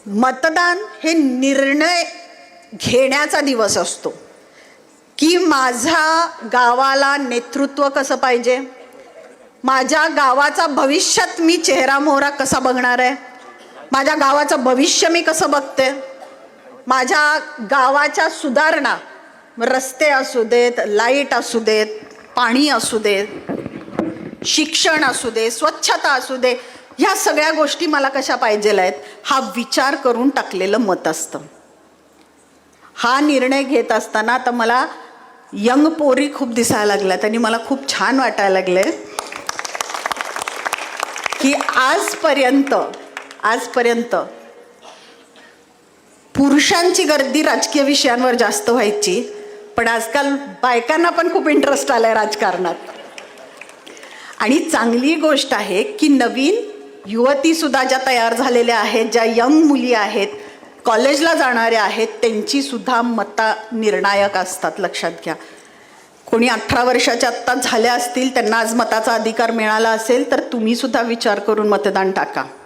मतदान हे निर्णय घेण्याचा दिवस असतो की माझ्या गावाला नेतृत्व कसं पाहिजे, माझ्या गावाचा भविष्यात मी चेहरा मोहरा कसा बघणार आहे, माझ्या गावाचं भविष्य मी कसं बघते, माझ्या गावाच्या सुधारणा, रस्ते असू देत, लाईट असू देत, पाणी असू देत, शिक्षण असू दे, स्वच्छता असू दे, ह्या सगळ्या गोष्टी मला कशा पाहिजेल आहेत हा विचार करून टाकलेलं मत असतं. हा निर्णय घेत असताना आता मला यंग पोरी खूप दिसायला लागल्यात आणि मला खूप छान वाटायला लागले की आजपर्यंत पुरुषांची गर्दी राजकीय विषयांवर जास्त व्हायची, पण आजकाल बायकांना पण खूप इंटरेस्ट आलाय राजकारणात. आणि चांगली गोष्ट आहे की नवीन युवती सुद्धा ज्या तयार झालेल्या आहेत, ज्या यंग मुली आहेत, कॉलेजला जाणाऱ्या आहेत, त्यांची सुद्धा मतं निर्णायक असतात. लक्षात घ्या, कोणी 18 वर्षाच्या आत्ता झाल्या असतील, त्यांना आज मताचा अधिकार मिळाला असेल तर तुम्ही सुद्धा विचार करून मतदान टाका.